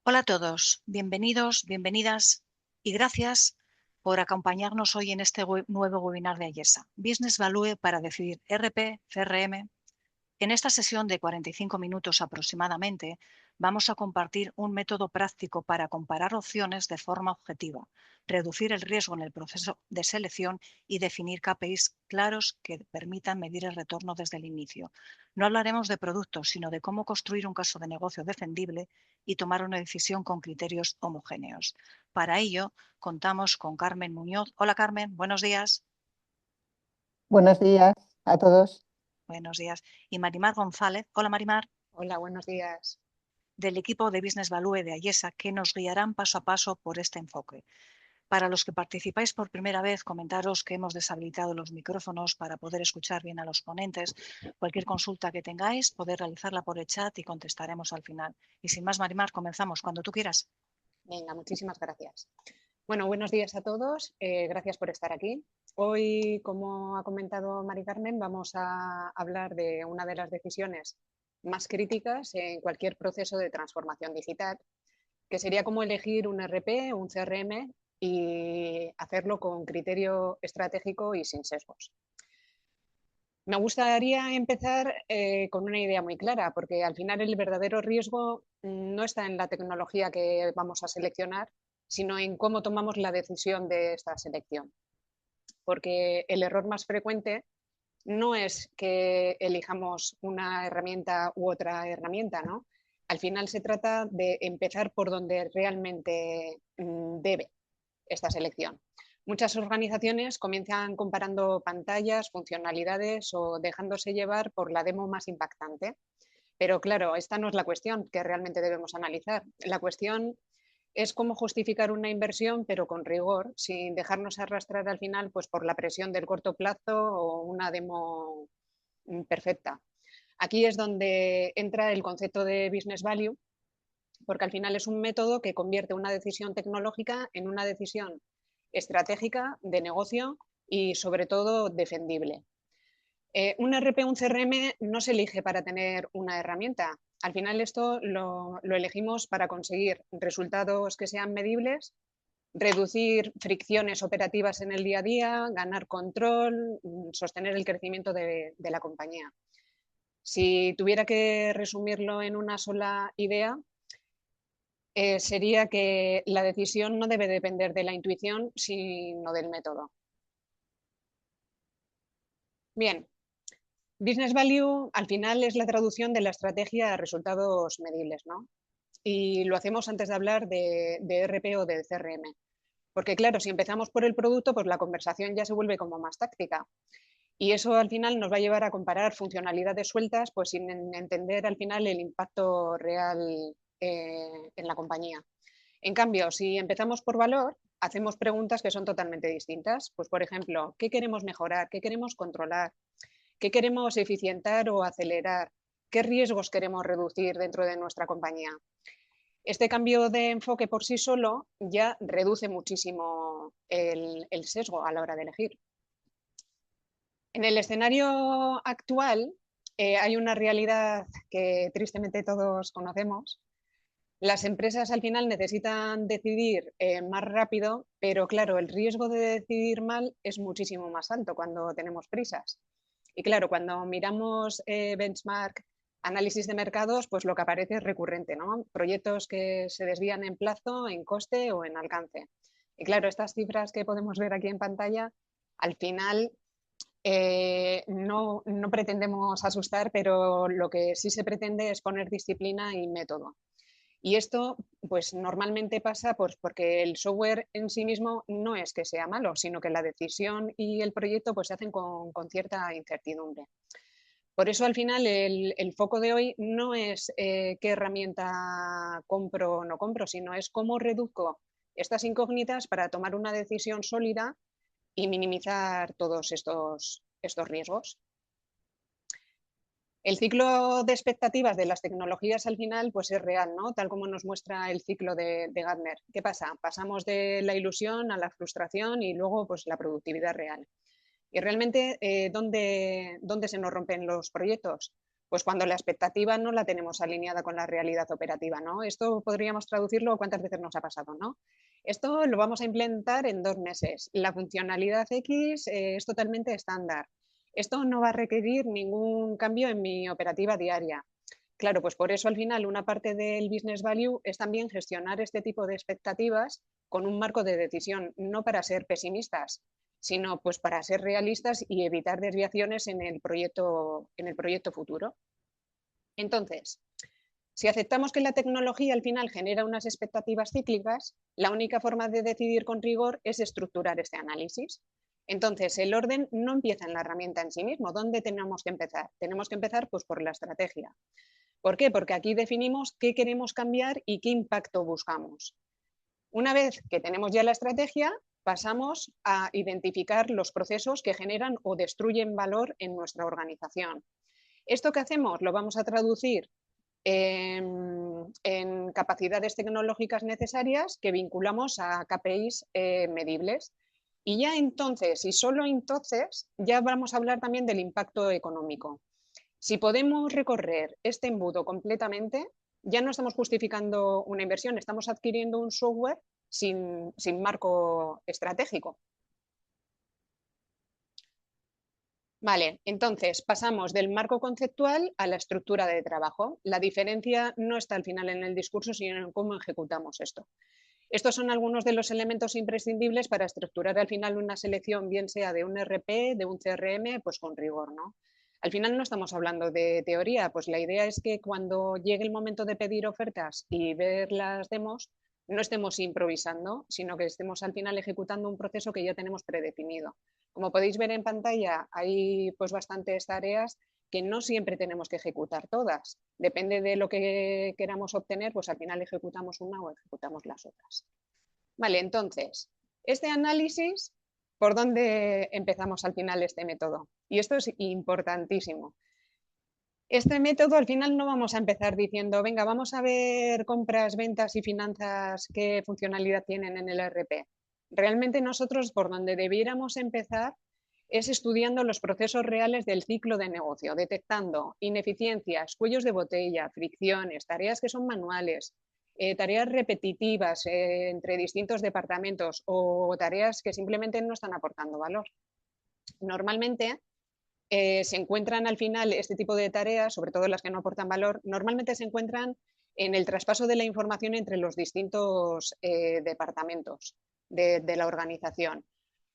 Hola a todos, bienvenidos, bienvenidas y gracias por acompañarnos hoy en este nuevo webinar de Ayesa, Business Value para decidir RP, CRM. En esta sesión de 45 minutos aproximadamente, vamos a compartir un método práctico para comparar opciones de forma objetiva, reducir el riesgo en el proceso de selección y definir KPIs claros que permitan medir el retorno desde el inicio. No hablaremos de productos, sino de cómo construir un caso de negocio defendible y tomar una decisión con criterios homogéneos. Para ello, contamos con Carmen Muñoz. Hola Carmen, buenos días. Buenos días a todos. Buenos días. Y Marimar González. Hola Marimar. Hola, buenos días. Del equipo de Business Value de Ayesa, que nos guiarán paso a paso por este enfoque. Para los que participáis por primera vez, comentaros que hemos deshabilitado los micrófonos para poder escuchar bien a los ponentes. Cualquier consulta que tengáis, podéis realizarla por el chat y contestaremos al final. Y sin más, Marimar, comenzamos cuando tú quieras. Venga, muchísimas gracias. Bueno, buenos días a todos. Gracias por estar aquí. Hoy, como ha comentado Mari Carmen, vamos a hablar de una de las decisiones más críticas en cualquier proceso de transformación digital, que sería cómo elegir un RP, un CRM y hacerlo con criterio estratégico y sin sesgos. Me gustaría empezar con una idea muy clara, porque al final el verdadero riesgo no está en la tecnología que vamos a seleccionar, sino en cómo tomamos la decisión de esta selección. Porque el error más frecuente no es que elijamos una herramienta u otra herramienta, ¿no? Al final se trata de empezar por donde realmente debe esta selección. Muchas organizaciones comienzan comparando pantallas, funcionalidades o dejándose llevar por la demo más impactante. Pero claro, esta no es la cuestión que realmente debemos analizar. La cuestión es cómo justificar una inversión, pero con rigor, sin dejarnos arrastrar al final pues, por la presión del corto plazo o una demo perfecta. Aquí es donde entra el concepto de business value, porque al final es un método que convierte una decisión tecnológica en una decisión estratégica de negocio y sobre todo defendible. Un RP, un CRM no se elige para tener una herramienta. Al final esto lo elegimos para conseguir resultados que sean medibles, reducir fricciones operativas en el día a día, ganar control, sostener el crecimiento de la compañía. Si tuviera que resumirlo en una sola idea, sería que la decisión no debe depender de la intuición, sino del método. Bien, business value al final es la traducción de la estrategia a resultados medibles, ¿no? Y lo hacemos antes de hablar de RP o de CRM. Porque claro, si empezamos por el producto, pues la conversación ya se vuelve como más táctica. Y eso al final nos va a llevar a comparar funcionalidades sueltas, pues sin entender al final el impacto real en la compañía. En cambio, si empezamos por valor, hacemos preguntas que son totalmente distintas. Pues, por ejemplo, ¿qué queremos mejorar? ¿Qué queremos controlar? ¿Qué queremos eficientar o acelerar? ¿Qué riesgos queremos reducir dentro de nuestra compañía? Este cambio de enfoque por sí solo ya reduce muchísimo el sesgo a la hora de elegir. En el escenario actual hay una realidad que tristemente todos conocemos. Las empresas al final necesitan decidir más rápido, pero claro, el riesgo de decidir mal es muchísimo más alto cuando tenemos prisas. Y claro, cuando miramos benchmark, análisis de mercados, pues lo que aparece es recurrente, ¿no? Proyectos que se desvían en plazo, en coste o en alcance. Y claro, estas cifras que podemos ver aquí en pantalla, al final no pretendemos asustar, pero lo que sí se pretende es poner disciplina y método. Y esto, pues normalmente pasa pues, porque el software en sí mismo no es que sea malo, sino que la decisión y el proyecto pues, se hacen con cierta incertidumbre. Por eso al final el foco de hoy no es qué herramienta compro o no compro, sino es cómo reduzco estas incógnitas para tomar una decisión sólida y minimizar todos estos riesgos. El ciclo de expectativas de las tecnologías al final pues es real, ¿no? Tal como nos muestra el ciclo de Gartner. ¿Qué pasa? Pasamos de la ilusión a la frustración y luego pues la productividad real. Y realmente, ¿dónde se nos rompen los proyectos? Pues cuando la expectativa no la tenemos alineada con la realidad operativa, ¿no? Esto podríamos traducirlo cuántas veces nos ha pasado, ¿no? Esto lo vamos a implementar en 2 meses. La funcionalidad X es totalmente estándar. Esto no va a requerir ningún cambio en mi operativa diaria. Claro, pues por eso al final una parte del business value es también gestionar este tipo de expectativas con un marco de decisión, no para ser pesimistas, sino pues para ser realistas y evitar desviaciones en el proyecto futuro. Entonces, si aceptamos que la tecnología al final genera unas expectativas cíclicas, la única forma de decidir con rigor es estructurar este análisis. Entonces, el orden no empieza en la herramienta en sí mismo. ¿Dónde tenemos que empezar? Tenemos que empezar pues, por la estrategia. ¿Por qué? Porque aquí definimos qué queremos cambiar y qué impacto buscamos. Una vez que tenemos ya la estrategia, pasamos a identificar los procesos que generan o destruyen valor en nuestra organización. Esto que hacemos lo vamos a traducir en capacidades tecnológicas necesarias que vinculamos a KPIs medibles. Y ya entonces, y solo entonces, ya vamos a hablar también del impacto económico. Si podemos recorrer este embudo completamente, ya no estamos justificando una inversión, estamos adquiriendo un software sin marco estratégico. Vale, entonces pasamos del marco conceptual a la estructura de trabajo. La diferencia no está al final en el discurso, sino en cómo ejecutamos esto. Estos son algunos de los elementos imprescindibles para estructurar al final una selección, bien sea de un RP, de un CRM, pues con rigor, ¿no? Al final no estamos hablando de teoría, pues la idea es que cuando llegue el momento de pedir ofertas y ver las demos, no estemos improvisando, sino que estemos al final ejecutando un proceso que ya tenemos predefinido. Como podéis ver en pantalla, hay pues bastantes tareas que no siempre tenemos que ejecutar todas. Depende de lo que queramos obtener, pues al final ejecutamos una o ejecutamos las otras. Vale, entonces, este análisis, ¿por dónde empezamos al final este método? Y esto es importantísimo. Este método al final no vamos a empezar diciendo, venga, vamos a ver compras, ventas y finanzas, qué funcionalidad tienen en el ERP. Realmente nosotros por donde debiéramos empezar es estudiando los procesos reales del ciclo de negocio, detectando ineficiencias, cuellos de botella, fricciones, tareas que son manuales, tareas repetitivas entre distintos departamentos o tareas que simplemente no están aportando valor. Normalmente se encuentran al final este tipo de tareas, sobre todo las que no aportan valor, normalmente se encuentran en el traspaso de la información entre los distintos departamentos de la organización.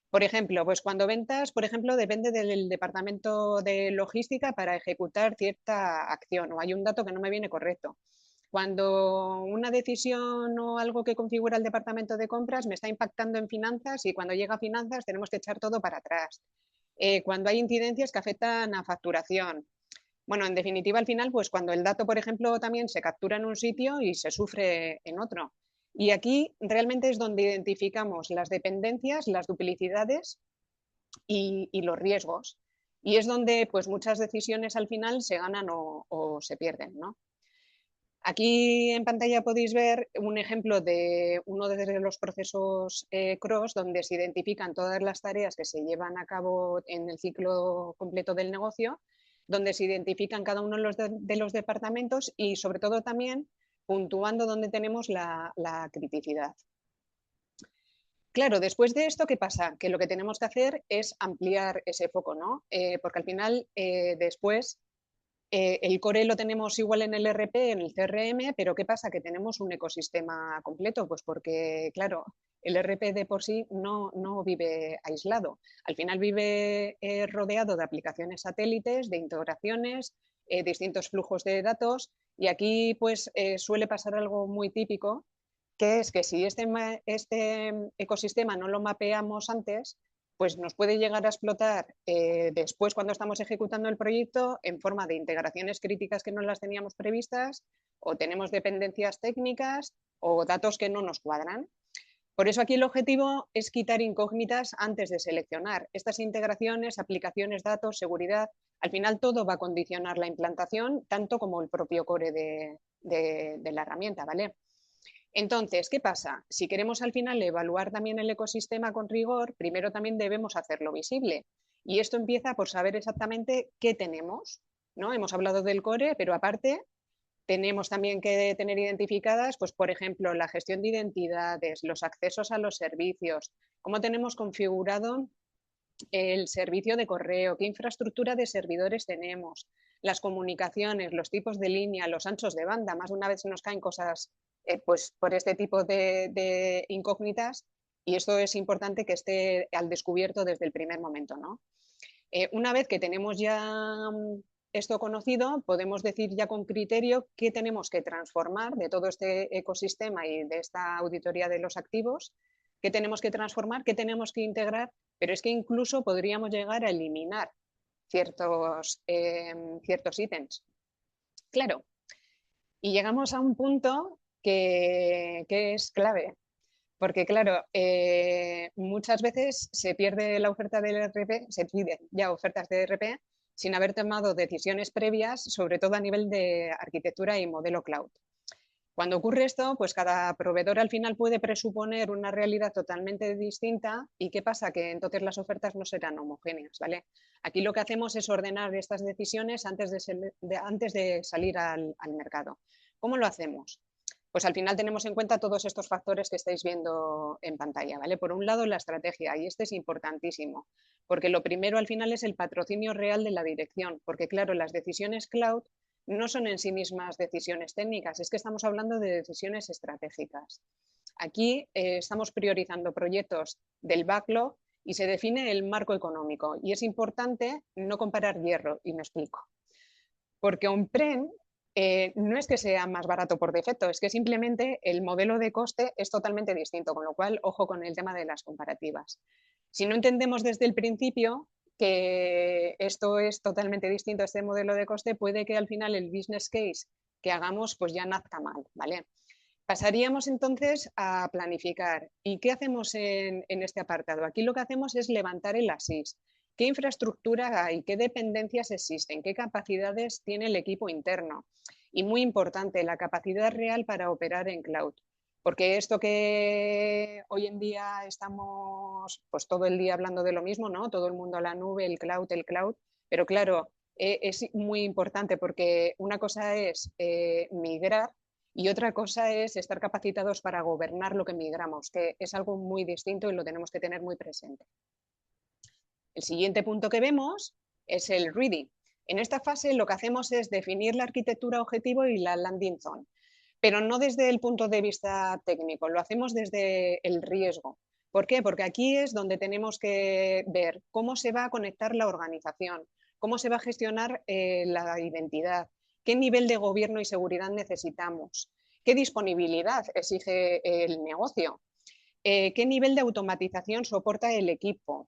Por ejemplo, pues cuando ventas, por ejemplo, depende del departamento de logística para ejecutar cierta acción o hay un dato que no me viene correcto. Cuando una decisión o algo que configura el departamento de compras me está impactando en finanzas y cuando llega a finanzas tenemos que echar todo para atrás. Cuando hay incidencias que afectan a facturación. Bueno, en definitiva, al final, pues cuando el dato, por ejemplo, también se captura en un sitio y se sufre en otro. Y aquí realmente es donde identificamos las dependencias, las duplicidades y los riesgos. Y es donde pues, muchas decisiones al final se ganan o se pierden, ¿no? Aquí en pantalla podéis ver un ejemplo de uno de los procesos CROSS donde se identifican todas las tareas que se llevan a cabo en el ciclo completo del negocio, donde se identifican cada uno de los departamentos y sobre todo también puntuando donde tenemos la criticidad. Claro, después de esto, ¿qué pasa? Que lo que tenemos que hacer es ampliar ese foco, ¿no? Porque al final después el core lo tenemos igual en el RP, en el CRM, pero ¿qué pasa? Que tenemos un ecosistema completo, pues porque, claro, el RP de por sí no vive aislado. Al final vive rodeado de aplicaciones satélites, de integraciones, distintos flujos de datos y aquí pues suele pasar algo muy típico, que es que si este ecosistema no lo mapeamos antes, pues nos puede llegar a explotar después cuando estamos ejecutando el proyecto en forma de integraciones críticas que no las teníamos previstas o tenemos dependencias técnicas o datos que no nos cuadran. Por eso aquí el objetivo es quitar incógnitas antes de seleccionar. Estas integraciones, aplicaciones, datos, seguridad, al final todo va a condicionar la implantación, tanto como el propio core de la herramienta, ¿vale? Entonces, ¿qué pasa? Si queremos al final evaluar también el ecosistema con rigor, primero también debemos hacerlo visible. Y esto empieza por saber exactamente qué tenemos. ¿no? Hemos hablado del core, pero aparte tenemos también que tener identificadas, pues, por ejemplo, la gestión de identidades, los accesos a los servicios, cómo tenemos configurado el servicio de correo, qué infraestructura de servidores tenemos, las comunicaciones, los tipos de línea, los anchos de banda. Más de una vez nos caen cosas pues por este tipo de incógnitas, y esto es importante que esté al descubierto desde el primer momento, ¿no? Una vez que tenemos ya esto conocido, podemos decir ya con criterio qué tenemos que transformar de todo este ecosistema y de esta auditoría de los activos, qué tenemos que transformar, qué tenemos que integrar, pero es que incluso podríamos llegar a eliminar ciertos ítems. Claro, y llegamos a un punto que es clave, porque claro, muchas veces se pierde la oferta del ERP, se piden ya ofertas de ERP sin haber tomado decisiones previas, sobre todo a nivel de arquitectura y modelo cloud. Cuando ocurre esto, pues cada proveedor al final puede presuponer una realidad totalmente distinta. ¿Y qué pasa? Que entonces las ofertas no serán homogéneas, ¿vale? Aquí lo que hacemos es ordenar estas decisiones antes de salir al mercado. ¿Cómo lo hacemos? Pues al final tenemos en cuenta todos estos factores que estáis viendo en pantalla, ¿vale? Por un lado, la estrategia, y este es importantísimo, porque lo primero al final es el patrocinio real de la dirección, porque claro, las decisiones cloud no son en sí mismas decisiones técnicas, es que estamos hablando de decisiones estratégicas. Aquí estamos priorizando proyectos del backlog y se define el marco económico, y es importante no comparar hierro, y me explico. Porque on-prem no es que sea más barato por defecto, es que simplemente el modelo de coste es totalmente distinto, con lo cual, ojo con el tema de las comparativas. Si no entendemos desde el principio que esto es totalmente distinto a este modelo de coste, puede que al final el business case que hagamos pues ya nazca mal, ¿vale? Pasaríamos entonces a planificar. ¿Y qué hacemos en este apartado? Aquí lo que hacemos es levantar el ASIS. ¿Qué infraestructura hay? ¿Qué dependencias existen? ¿Qué capacidades tiene el equipo interno? Y muy importante, la capacidad real para operar en cloud. Porque esto que hoy en día estamos pues todo el día hablando de lo mismo, ¿no? Todo el mundo a la nube, el cloud, pero claro, es muy importante porque una cosa es migrar y otra cosa es estar capacitados para gobernar lo que migramos, que es algo muy distinto y lo tenemos que tener muy presente. El siguiente punto que vemos es el ready. En esta fase lo que hacemos es definir la arquitectura objetivo y la landing zone, pero no desde el punto de vista técnico, lo hacemos desde el riesgo. ¿Por qué? Porque aquí es donde tenemos que ver cómo se va a conectar la organización, cómo se va a gestionar la identidad, qué nivel de gobierno y seguridad necesitamos, qué disponibilidad exige el negocio, qué nivel de automatización soporta el equipo.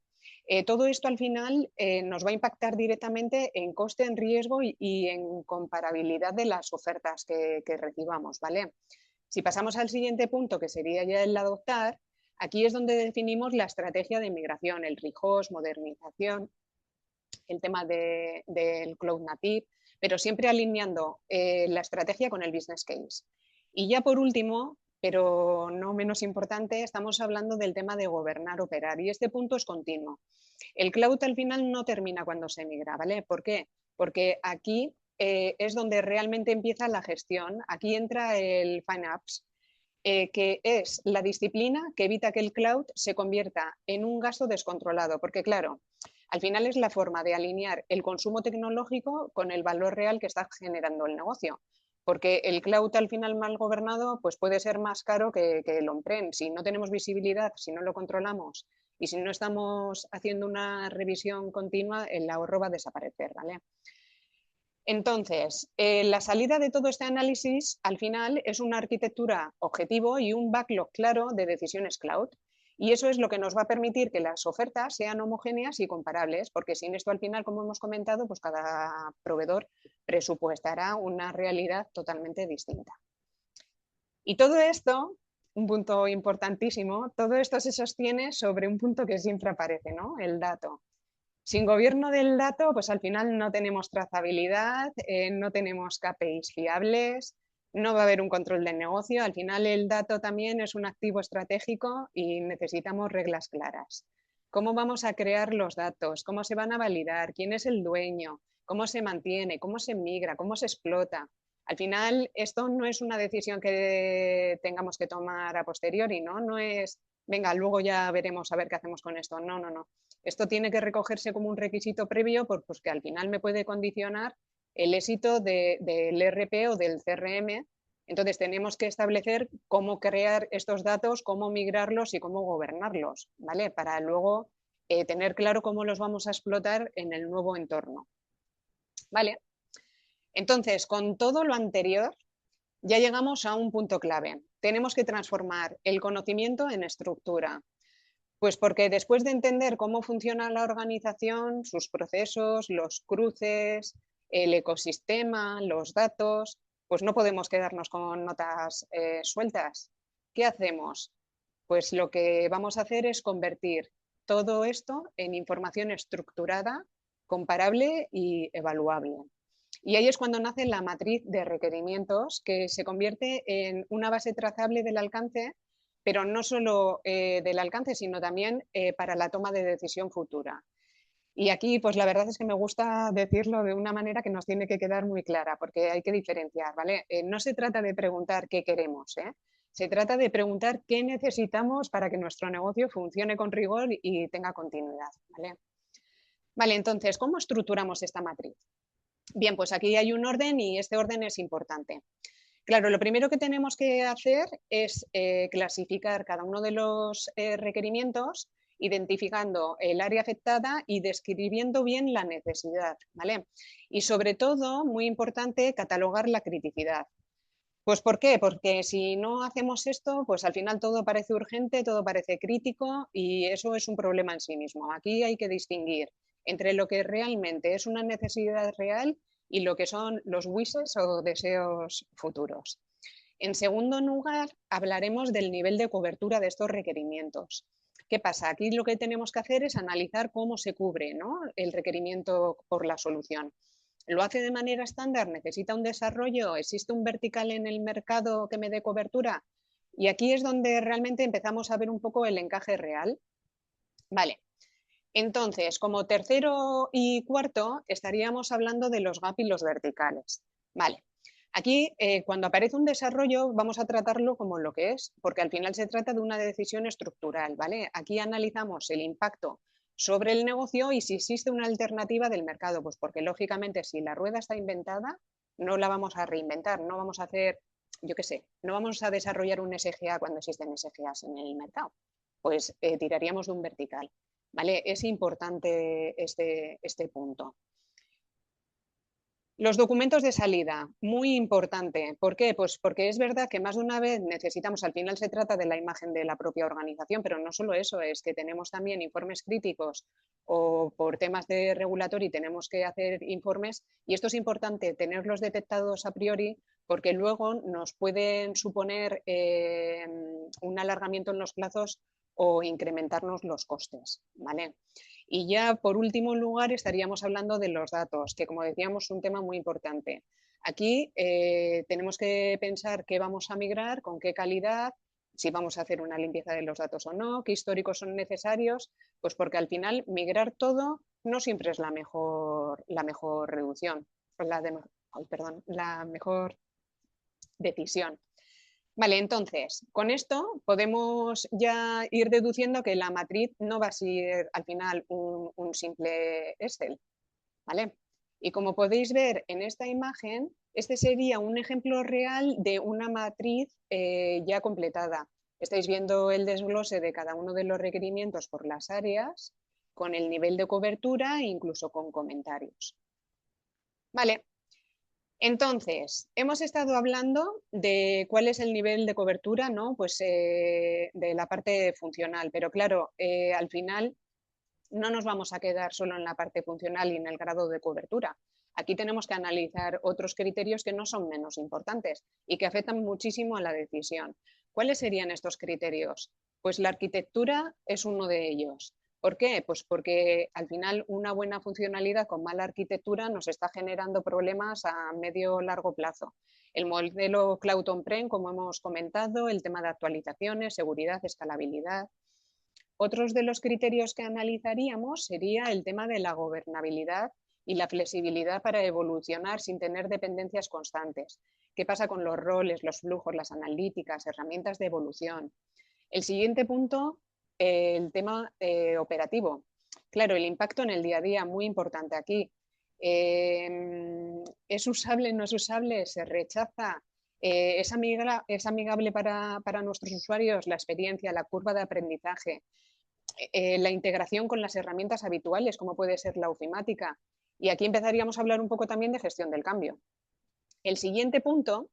Todo esto al final nos va a impactar directamente en coste, en riesgo y en comparabilidad de las ofertas que recibamos, ¿vale? Si pasamos al siguiente punto, que sería ya el adoptar, aquí es donde definimos la estrategia de migración, el rehost, modernización, el tema del cloud native, pero siempre alineando la estrategia con el business case. Y ya por último, pero no menos importante, estamos hablando del tema de gobernar, operar, y este punto es continuo. El cloud al final no termina cuando se migra, ¿vale? ¿Por qué? Porque aquí es donde realmente empieza la gestión. Aquí entra el FinOps, que es la disciplina que evita que el cloud se convierta en un gasto descontrolado, porque claro, al final es la forma de alinear el consumo tecnológico con el valor real que está generando el negocio. Porque el cloud al final mal gobernado pues puede ser más caro que el on-prem. Si no tenemos visibilidad, si no lo controlamos y si no estamos haciendo una revisión continua, el ahorro va a desaparecer, ¿vale? Entonces, la salida de todo este análisis al final es una arquitectura objetivo y un backlog claro de decisiones cloud. Y eso es lo que nos va a permitir que las ofertas sean homogéneas y comparables, porque sin esto al final, como hemos comentado, pues cada proveedor presupuestará una realidad totalmente distinta. Y todo esto, un punto importantísimo, todo esto se sostiene sobre un punto que siempre aparece, ¿no? El dato. Sin gobierno del dato, pues al final no tenemos trazabilidad, no tenemos KPIs fiables, no va a haber un control del negocio. Al final el dato también es un activo estratégico y necesitamos reglas claras. ¿Cómo vamos a crear los datos? ¿Cómo se van a validar? ¿Quién es el dueño? cómo se mantiene, cómo se migra, cómo se explota. Al final, esto no es una decisión que tengamos que tomar a posteriori, ¿no? No es, venga, luego ya veremos a ver qué hacemos con esto. No, no, no. Esto tiene que recogerse como un requisito previo porque al final me puede condicionar el éxito del ERP o del CRM. Entonces tenemos que establecer cómo crear estos datos, cómo migrarlos y cómo gobernarlos, ¿vale? Para luego tener claro cómo los vamos a explotar en el nuevo entorno, ¿vale? Entonces, con todo lo anterior, ya llegamos a un punto clave. Tenemos que transformar el conocimiento en estructura. Pues porque después de entender cómo funciona la organización, sus procesos, los cruces, el ecosistema, los datos, pues no podemos quedarnos con notas sueltas. ¿Qué hacemos? Pues lo que vamos a hacer es convertir todo esto en información estructurada, comparable y evaluable. Y ahí es cuando nace la matriz de requerimientos, que se convierte en una base trazable del alcance, pero no solo del alcance, sino también para la toma de decisión futura. Y aquí, pues la verdad es que me gusta decirlo de una manera que nos tiene que quedar muy clara, porque hay que diferenciar, ¿vale? No se trata de preguntar qué queremos, ¿eh? Se trata de preguntar qué necesitamos para que nuestro negocio funcione con rigor y tenga continuidad, ¿vale? Vale, entonces, ¿cómo estructuramos esta matriz? Bien, pues aquí hay un orden y este orden es importante. Claro, lo primero que tenemos que hacer es clasificar cada uno de los requerimientos, identificando el área afectada y describiendo bien la necesidad, ¿vale? Y sobre todo, muy importante, catalogar la criticidad. Pues ¿por qué? Porque si no hacemos esto, pues al final todo parece urgente, todo parece crítico y eso es un problema en sí mismo. Aquí hay que distinguir entre lo que realmente es una necesidad real y lo que son los wishes o deseos futuros. En segundo lugar, hablaremos del nivel de cobertura de estos requerimientos. ¿Qué pasa? Aquí lo que tenemos que hacer es analizar cómo se cubre, ¿no?, el requerimiento por la solución. ¿Lo hace de manera estándar? ¿Necesita un desarrollo? ¿Existe un vertical en el mercado que me dé cobertura? Y aquí es donde realmente empezamos a ver un poco el encaje real. Vale. Entonces, como tercero y cuarto, estaríamos hablando de los gap y los verticales. Vale. Aquí, cuando aparece un desarrollo, vamos a tratarlo como lo que es, porque al final se trata de una decisión estructural, ¿vale? Aquí analizamos el impacto sobre el negocio y si existe una alternativa del mercado, pues porque lógicamente si la rueda está inventada, no la vamos a reinventar, no vamos a hacer, yo qué sé, no vamos a desarrollar un SGA cuando existen SGAs en el mercado, pues tiraríamos de un vertical, ¿vale? Es importante este punto. Los documentos de salida, muy importante. ¿Por qué? Pues porque es verdad que más de una vez necesitamos, al final se trata de la imagen de la propia organización, pero no solo eso, es que tenemos también informes críticos o por temas de regulatorio tenemos que hacer informes y esto es importante tenerlos detectados a priori porque luego nos pueden suponer un alargamiento en los plazos o incrementarnos los costes, ¿vale? Y ya por último lugar estaríamos hablando de los datos, que como decíamos es un tema muy importante. Aquí tenemos que pensar qué vamos a migrar, con qué calidad, si vamos a hacer una limpieza de los datos o no, qué históricos son necesarios, pues porque al final migrar todo no siempre es la mejor reducción, la mejor decisión. Vale, entonces, con esto podemos ya ir deduciendo que la matriz no va a ser al final un simple Excel, ¿vale? Y como podéis ver en esta imagen, este sería un ejemplo real de una matriz ya completada. Estáis viendo el desglose de cada uno de los requerimientos por las áreas, con el nivel de cobertura e incluso con comentarios. Vale. Entonces, hemos estado hablando de cuál es el nivel de cobertura, ¿no? Pues de la parte funcional, pero claro, al final no nos vamos a quedar solo en la parte funcional y en el grado de cobertura. Aquí tenemos que analizar otros criterios que no son menos importantes y que afectan muchísimo a la decisión. ¿Cuáles serían estos criterios? Pues la arquitectura es uno de ellos. ¿Por qué? Pues porque al final una buena funcionalidad con mala arquitectura nos está generando problemas a medio o largo plazo. El modelo Cloud On-Prem, como hemos comentado, el tema de actualizaciones, seguridad, escalabilidad. Otros de los criterios que analizaríamos sería el tema de la gobernabilidad y la flexibilidad para evolucionar sin tener dependencias constantes. ¿Qué pasa con los roles, los flujos, las analíticas, herramientas de evolución? El siguiente punto, el tema operativo. Claro, el impacto en el día a día, muy importante aquí. ¿Es usable, no es usable? ¿Se rechaza? ¿Es amigable para nuestros usuarios? La experiencia, la curva de aprendizaje, la integración con las herramientas habituales, como puede ser la ofimática. Y aquí empezaríamos a hablar un poco también de gestión del cambio. El siguiente punto,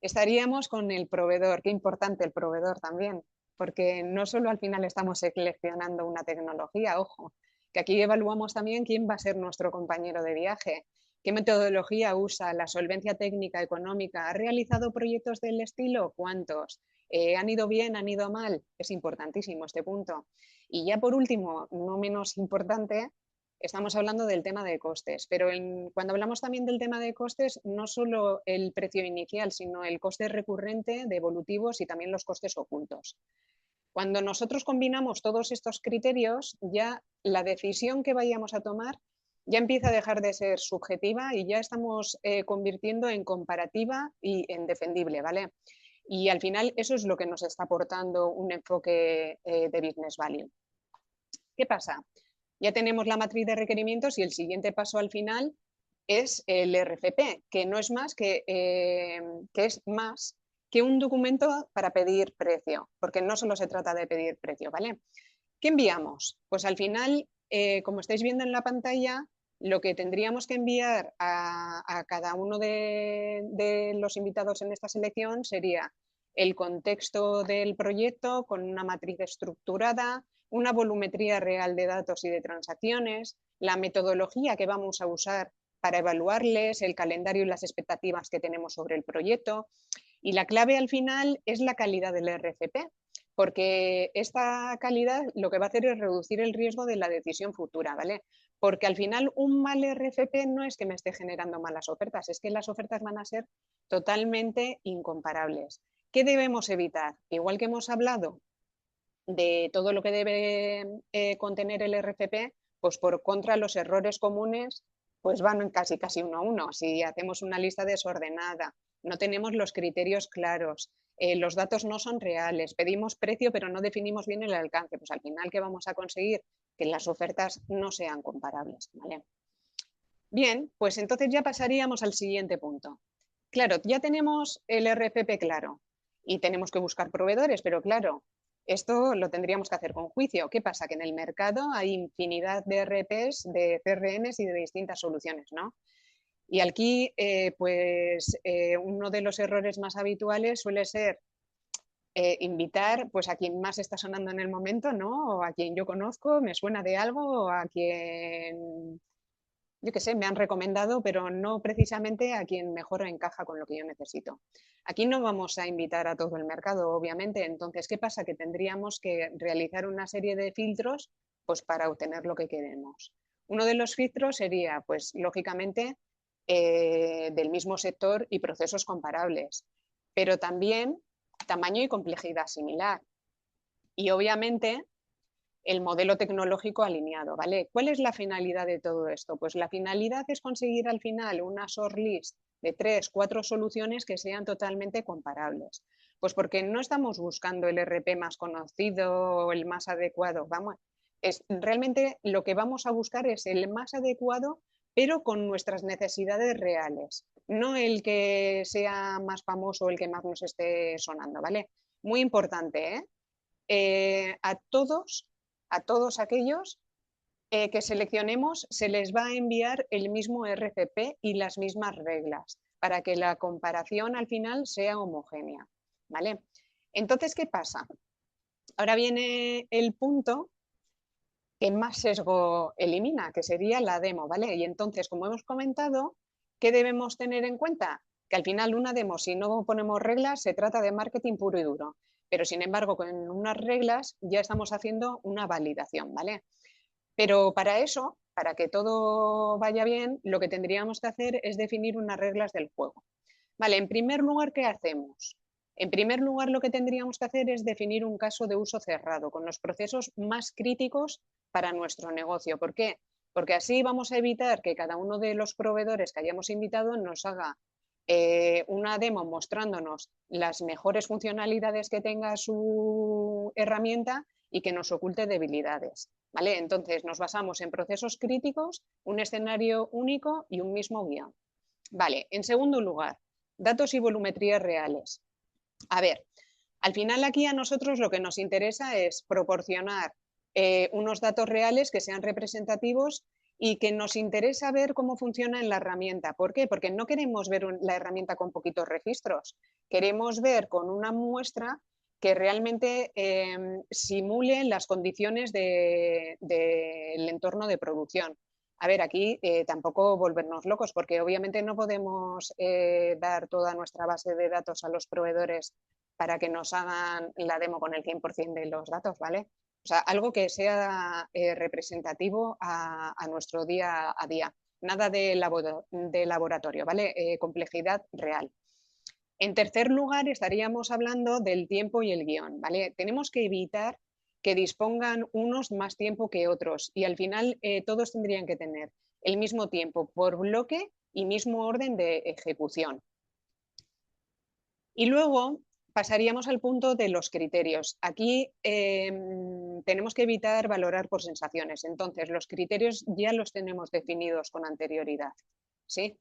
estaríamos con el proveedor. Qué importante el proveedor también, porque no solo al final estamos seleccionando una tecnología, ojo, que aquí evaluamos también quién va a ser nuestro compañero de viaje, qué metodología usa, la solvencia técnica, económica, ¿ha realizado proyectos del estilo? ¿Cuántos? ¿Han ido bien? ¿Han ido mal? Es importantísimo este punto. Y ya por último, no menos importante, estamos hablando del tema de costes, pero cuando hablamos también del tema de costes, no solo el precio inicial, sino el coste recurrente de evolutivos y también los costes ocultos. Cuando nosotros combinamos todos estos criterios, ya la decisión que vayamos a tomar ya empieza a dejar de ser subjetiva y ya estamos convirtiendo en comparativa y en defendible, ¿vale? Y al final eso es lo que nos está aportando un enfoque de business value. ¿Qué pasa? Ya tenemos la matriz de requerimientos y el siguiente paso al final es el RFP, que no es más es más que un documento para pedir precio, porque no solo se trata de pedir precio, ¿vale? ¿Qué enviamos? Pues al final, como estáis viendo en la pantalla, lo que tendríamos que enviar a cada uno de los invitados en esta selección sería el contexto del proyecto con una matriz estructurada, una volumetría real de datos y de transacciones, la metodología que vamos a usar para evaluarles, el calendario y las expectativas que tenemos sobre el proyecto. Y la clave al final es la calidad del RFP, porque esta calidad lo que va a hacer es reducir el riesgo de la decisión futura, ¿vale? Porque al final un mal RFP no es que me esté generando malas ofertas, es que las ofertas van a ser totalmente incomparables. ¿Qué debemos evitar? Igual que hemos hablado de todo lo que debe contener el RFP, pues por contra los errores comunes pues van casi uno a uno. Si hacemos una lista desordenada, no tenemos los criterios claros, los datos no son reales, pedimos precio pero no definimos bien el alcance, pues al final, ¿qué vamos a conseguir? Que las ofertas no sean comparables, ¿vale? Bien, pues entonces ya pasaríamos al siguiente punto. Claro, ya tenemos el RFP claro y tenemos que buscar proveedores, pero claro, esto lo tendríamos que hacer con juicio. ¿Qué pasa? Que en el mercado hay infinidad de RPs, de CRMs y de distintas soluciones, ¿no? Y aquí, uno de los errores más habituales suele ser invitar pues, a quien más está sonando en el momento, ¿no? O a quien yo conozco, me suena de algo, o a quien, yo qué sé, me han recomendado, pero no precisamente a quien mejor encaja con lo que yo necesito. Aquí no vamos a invitar a todo el mercado, obviamente. Entonces, ¿qué pasa? Que tendríamos que realizar una serie de filtros pues, para obtener lo que queremos. Uno de los filtros sería, pues, lógicamente, del mismo sector y procesos comparables, pero también tamaño y complejidad similar. Y obviamente el modelo tecnológico alineado, ¿vale? ¿Cuál es la finalidad de todo esto? Pues la finalidad es conseguir al final una shortlist de 3, 4 soluciones que sean totalmente comparables. Pues porque no estamos buscando el RP más conocido o el más adecuado, vamos, realmente lo que vamos a buscar es el más adecuado, pero con nuestras necesidades reales, no el que sea más famoso o el que más nos esté sonando, ¿vale? Muy importante, a todos aquellos que seleccionemos se les va a enviar el mismo RFP y las mismas reglas para que la comparación al final sea homogénea, ¿vale? Entonces, ¿qué pasa? Ahora viene el punto que más sesgo elimina, que sería la demo, ¿vale? Y entonces, como hemos comentado, ¿qué debemos tener en cuenta? Que al final una demo, si no ponemos reglas, se trata de marketing puro y duro. Pero sin embargo, con unas reglas ya estamos haciendo una validación, ¿vale? Pero para eso, para que todo vaya bien, lo que tendríamos que hacer es definir unas reglas del juego. Vale, en primer lugar, ¿qué hacemos? En primer lugar, lo que tendríamos que hacer es definir un caso de uso cerrado, con los procesos más críticos para nuestro negocio. ¿Por qué? porque así vamos a evitar que cada uno de los proveedores que hayamos invitado nos haga una demo mostrándonos las mejores funcionalidades que tenga su herramienta y que nos oculte debilidades. ¿Vale? Entonces nos basamos en procesos críticos, un escenario único y un mismo guión. Vale, en segundo lugar, datos y volumetrías reales. A ver, al final aquí a nosotros lo que nos interesa es proporcionar unos datos reales que sean representativos y que nos interesa ver cómo funciona en la herramienta. ¿Por qué? Porque no queremos ver la herramienta con poquitos registros, queremos ver con una muestra que realmente simule las condiciones del entorno de producción. A ver, aquí tampoco volvernos locos, porque obviamente no podemos dar toda nuestra base de datos a los proveedores para que nos hagan la demo con el 100% de los datos, ¿vale? O sea, algo que sea representativo a nuestro día a día. Nada de laboratorio, ¿vale? Complejidad real. En tercer lugar, estaríamos hablando del tiempo y el guión, ¿vale? Tenemos que evitar que dispongan unos más tiempo que otros y al final todos tendrían que tener el mismo tiempo por bloque y mismo orden de ejecución. Y luego pasaríamos al punto de los criterios. Aquí tenemos que evitar valorar por sensaciones. Entonces, los criterios ya los tenemos definidos con anterioridad, ¿sí?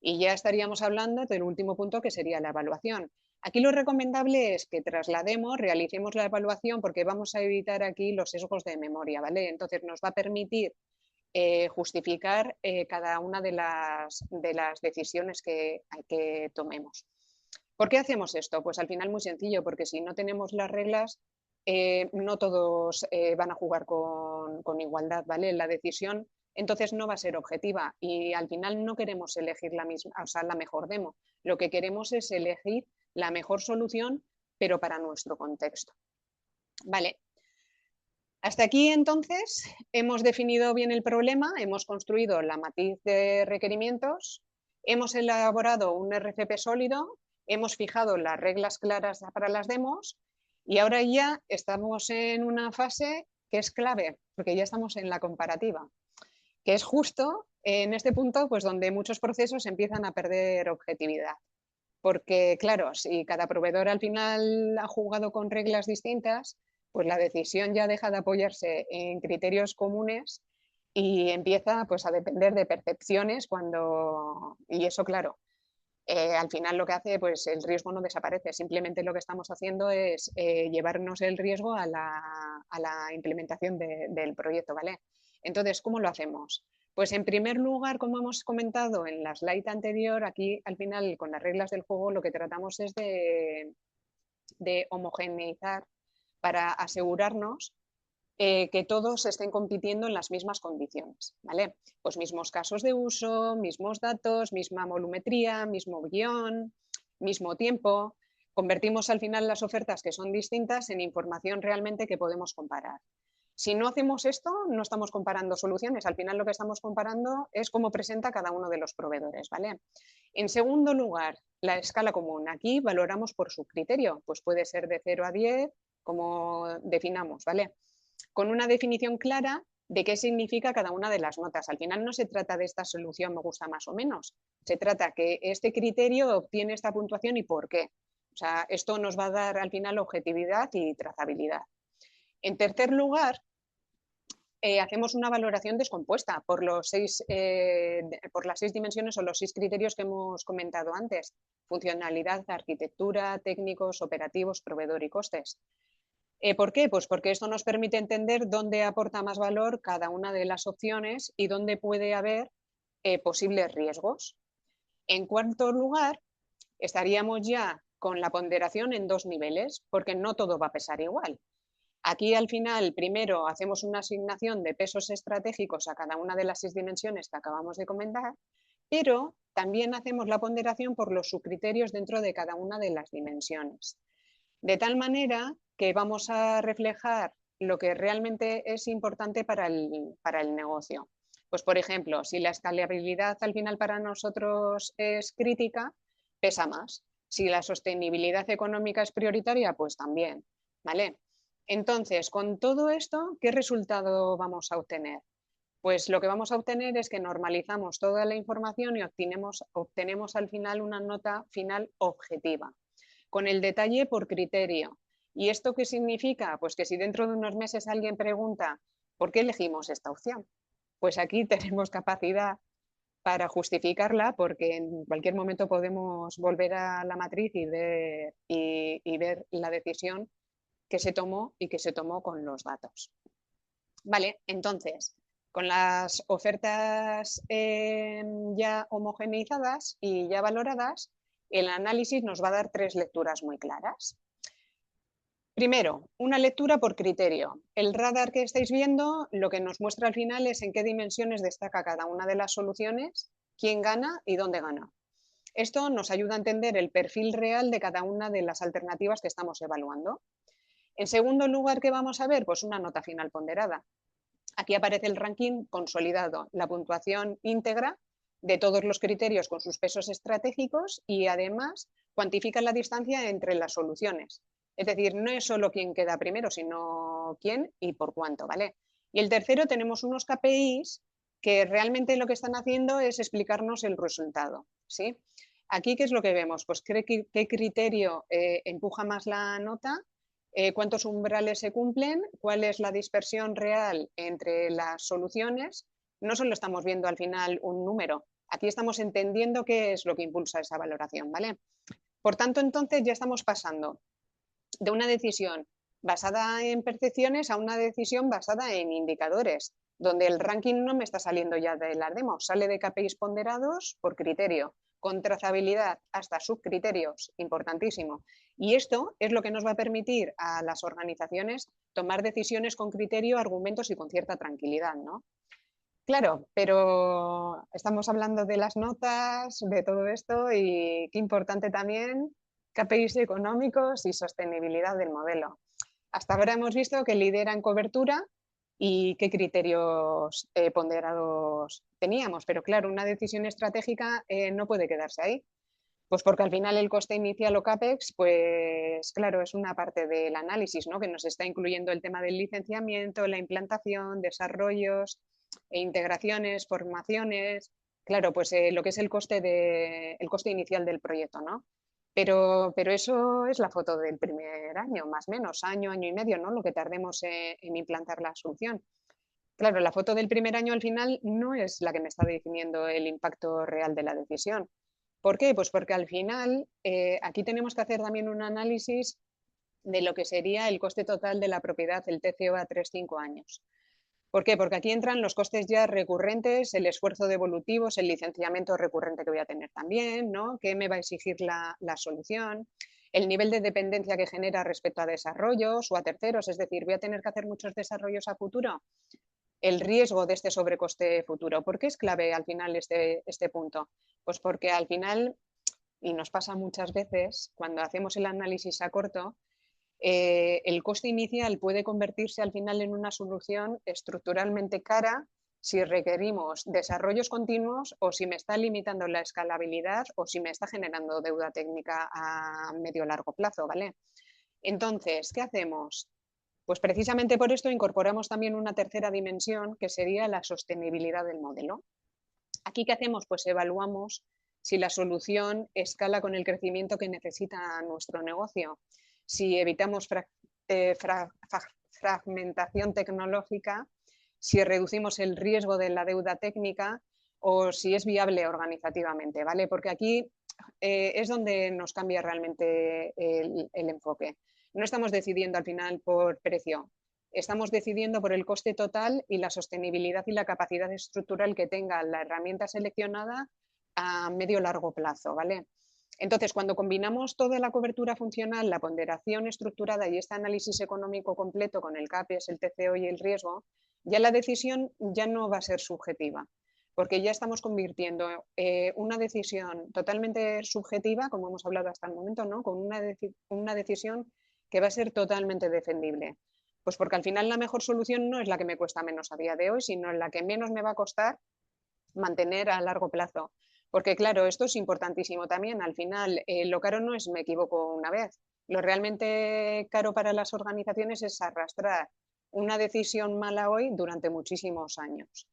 Y ya estaríamos hablando del último punto, que sería la evaluación. Aquí lo recomendable es que traslademos, realicemos la evaluación, porque vamos a evitar aquí los sesgos de memoria, ¿vale? Entonces, nos va a permitir justificar cada una de las decisiones que tomemos. ¿Por qué hacemos esto? Pues al final muy sencillo, porque si no tenemos las reglas, no todos van a jugar con igualdad, ¿vale? La decisión entonces no va a ser objetiva y al final no queremos elegir la misma, o sea, la mejor demo. Lo que queremos es elegir la mejor solución, pero para nuestro contexto. Vale. Hasta aquí entonces hemos definido bien el problema, hemos construido la matriz de requerimientos, hemos elaborado un RFP sólido, hemos fijado las reglas claras para las demos y ahora ya estamos en una fase que es clave, porque ya estamos en la comparativa, que es justo en este punto pues, donde muchos procesos empiezan a perder objetividad. Porque, claro, si cada proveedor al final ha jugado con reglas distintas, pues la decisión ya deja de apoyarse en criterios comunes y empieza pues, a depender de percepciones cuando... Y eso, claro, al final lo que hace, pues el riesgo no desaparece, simplemente lo que estamos haciendo es llevarnos el riesgo a la implementación del proyecto, ¿vale? Entonces, ¿cómo lo hacemos? Pues en primer lugar, como hemos comentado en la slide anterior, aquí al final con las reglas del juego lo que tratamos es de homogeneizar para asegurarnos que todos estén compitiendo en las mismas condiciones, ¿vale? Pues mismos casos de uso, mismos datos, misma volumetría, mismo guión, mismo tiempo. Convertimos al final las ofertas que son distintas en información realmente que podemos comparar. Si no hacemos esto, no estamos comparando soluciones. Al final lo que estamos comparando es cómo presenta cada uno de los proveedores, ¿vale? En segundo lugar, la escala común. Aquí valoramos por su criterio. Pues puede ser de 0 a 10, como definamos, ¿vale? Con una definición clara de qué significa cada una de las notas. Al final no se trata de esta solución me gusta más o menos. Se trata que este criterio obtiene esta puntuación y por qué. O sea, esto nos va a dar al final objetividad y trazabilidad. En tercer lugar, hacemos una valoración descompuesta por las 6 dimensiones o los 6 criterios que hemos comentado antes. Funcionalidad, arquitectura, técnicos, operativos, proveedor y costes. ¿Por qué? Pues porque esto nos permite entender dónde aporta más valor cada una de las opciones y dónde puede haber posibles riesgos. En cuarto lugar, estaríamos ya con la ponderación en 2 niveles, porque no todo va a pesar igual. Aquí al final, primero hacemos una asignación de pesos estratégicos a cada una de las 6 dimensiones que acabamos de comentar, pero también hacemos la ponderación por los subcriterios dentro de cada una de las dimensiones. De tal manera que vamos a reflejar lo que realmente es importante para el negocio. Pues, por ejemplo, si la escalabilidad al final para nosotros es crítica, pesa más. Si la sostenibilidad económica es prioritaria, pues también, ¿vale? Entonces, con todo esto, ¿qué resultado vamos a obtener? Pues lo que vamos a obtener es que normalizamos toda la información y obtenemos al final una nota final objetiva, con el detalle por criterio. ¿Y esto qué significa? Pues que si dentro de unos meses alguien pregunta ¿por qué elegimos esta opción? Pues aquí tenemos capacidad para justificarla, porque en cualquier momento podemos volver a la matriz y ver la decisión que se tomó y que se tomó con los datos. Vale, entonces, con las ofertas ya homogeneizadas y ya valoradas, el análisis nos va a dar 3 lecturas muy claras. Primero, una lectura por criterio. El radar que estáis viendo lo que nos muestra al final es en qué dimensiones destaca cada una de las soluciones, quién gana y dónde gana. Esto nos ayuda a entender el perfil real de cada una de las alternativas que estamos evaluando. En segundo lugar, ¿qué vamos a ver? Pues una nota final ponderada. Aquí aparece el ranking consolidado, la puntuación íntegra de todos los criterios con sus pesos estratégicos y además cuantifica la distancia entre las soluciones. Es decir, no es solo quién queda primero, sino quién y por cuánto, ¿vale? Y el tercero, tenemos unos KPIs que realmente lo que están haciendo es explicarnos el resultado, ¿sí? Aquí, ¿qué es lo que vemos? Pues qué criterio empuja más la nota, cuántos umbrales se cumplen, cuál es la dispersión real entre las soluciones. No solo estamos viendo al final un número, aquí estamos entendiendo qué es lo que impulsa esa valoración, ¿vale? Por tanto, entonces ya estamos pasando de una decisión basada en percepciones a una decisión basada en indicadores, donde el ranking no me está saliendo ya de las demos, sale de KPIs ponderados por criterio, con trazabilidad hasta subcriterios, importantísimo. Y esto es lo que nos va a permitir a las organizaciones tomar decisiones con criterio, argumentos y con cierta tranquilidad, ¿no? Claro, pero estamos hablando de las notas, de todo esto y qué importante también KPIs económicos y sostenibilidad del modelo. Hasta ahora hemos visto que lidera en cobertura y qué criterios ponderados teníamos, pero claro, una decisión estratégica no puede quedarse ahí. Pues porque al final el coste inicial o CAPEX, pues claro, es una parte del análisis, ¿no? Que nos está incluyendo el tema del licenciamiento, la implantación, desarrollos, integraciones, formaciones, claro, pues lo que es el coste inicial del proyecto, ¿no? Pero eso es la foto del primer año, más o menos, año y medio, ¿no? Lo que tardemos en implantar la solución. Claro, la foto del primer año al final no es la que me está definiendo el impacto real de la decisión. ¿Por qué? Pues porque al final aquí tenemos que hacer también un análisis de lo que sería el coste total de la propiedad, el TCO a 3-5 años. ¿Por qué? Porque aquí entran los costes ya recurrentes, el esfuerzo de evolutivos, el licenciamiento recurrente que voy a tener también, ¿no? ¿Qué me va a exigir la solución? El nivel de dependencia que genera respecto a desarrollos o a terceros, es decir, voy a tener que hacer muchos desarrollos a futuro. El riesgo de este sobrecoste futuro. ¿Por qué es clave al final este punto? Pues porque al final, y nos pasa muchas veces, cuando hacemos el análisis a corto, el coste inicial puede convertirse al final en una solución estructuralmente cara si requerimos desarrollos continuos o si me está limitando la escalabilidad o si me está generando deuda técnica a medio largo plazo, ¿vale? Entonces, ¿qué hacemos? Pues precisamente por esto incorporamos también una tercera dimensión que sería la sostenibilidad del modelo. Aquí, ¿qué hacemos? Pues evaluamos si la solución escala con el crecimiento que necesita nuestro negocio, si evitamos fragmentación tecnológica, si reducimos el riesgo de la deuda técnica o si es viable organizativamente, ¿vale? Porque aquí es donde nos cambia realmente el enfoque. No estamos decidiendo al final por precio, estamos decidiendo por el coste total y la sostenibilidad y la capacidad estructural que tenga la herramienta seleccionada a medio largo plazo, ¿vale? Entonces, cuando combinamos toda la cobertura funcional, la ponderación estructurada y este análisis económico completo con el CAPEX, el TCO y el riesgo, ya la decisión ya no va a ser subjetiva, porque ya estamos convirtiendo una decisión totalmente subjetiva, como hemos hablado hasta el momento, ¿no? Con una decisión que va a ser totalmente defendible. Pues porque al final la mejor solución no es la que me cuesta menos a día de hoy, sino la que menos me va a costar mantener a largo plazo. Porque claro, esto es importantísimo también. Al final, lo caro no es me equivoco una vez. Lo realmente caro para las organizaciones es arrastrar una decisión mala hoy durante muchísimos años.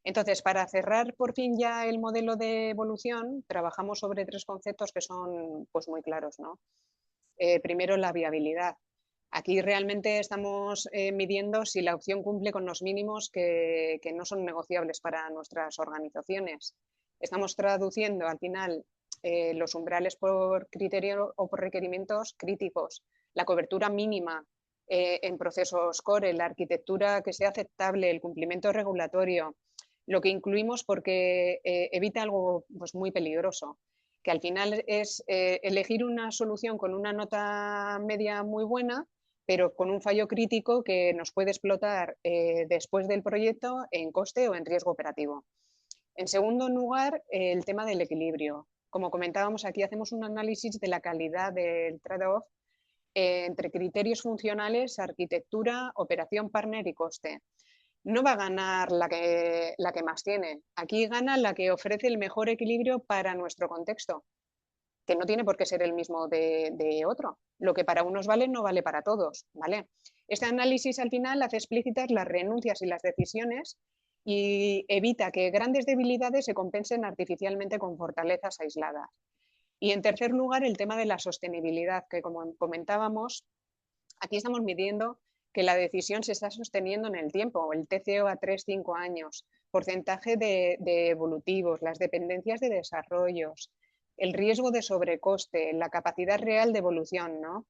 Entonces, para cerrar por fin ya el modelo de evolución, trabajamos sobre 3 conceptos que son pues, muy claros, ¿no? Primero, la viabilidad. Aquí realmente estamos midiendo si la opción cumple con los mínimos que no son negociables para nuestras organizaciones. Estamos traduciendo al final los umbrales por criterio o por requerimientos críticos, la cobertura mínima en procesos core, la arquitectura que sea aceptable, el cumplimiento regulatorio, lo que incluimos porque evita algo pues, muy peligroso, que al final es elegir una solución con una nota media muy buena, pero con un fallo crítico que nos puede explotar después del proyecto en coste o en riesgo operativo. En segundo lugar, el tema del equilibrio. Como comentábamos, aquí hacemos un análisis de la calidad del trade-off entre criterios funcionales, arquitectura, operación partner y coste. No va a ganar la que más tiene. Aquí gana la que ofrece el mejor equilibrio para nuestro contexto, que no tiene por qué ser el mismo de otro. Lo que para unos vale no vale para todos, ¿vale? Este análisis al final hace explícitas las renuncias y las decisiones y evita que grandes debilidades se compensen artificialmente con fortalezas aisladas. Y en tercer lugar, el tema de la sostenibilidad, que como comentábamos, aquí estamos midiendo que la decisión se está sosteniendo en el tiempo, el TCO a 3-5 años, porcentaje de evolutivos, las dependencias de desarrollos, el riesgo de sobrecoste, la capacidad real de evolución, ¿no?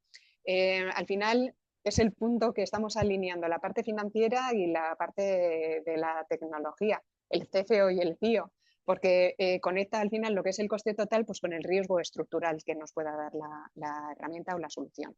Al final es el punto que estamos alineando la parte financiera y la parte de la tecnología, el CFO y el CIO, porque conecta al final lo que es el coste total pues, con el riesgo estructural que nos pueda dar la herramienta o la solución.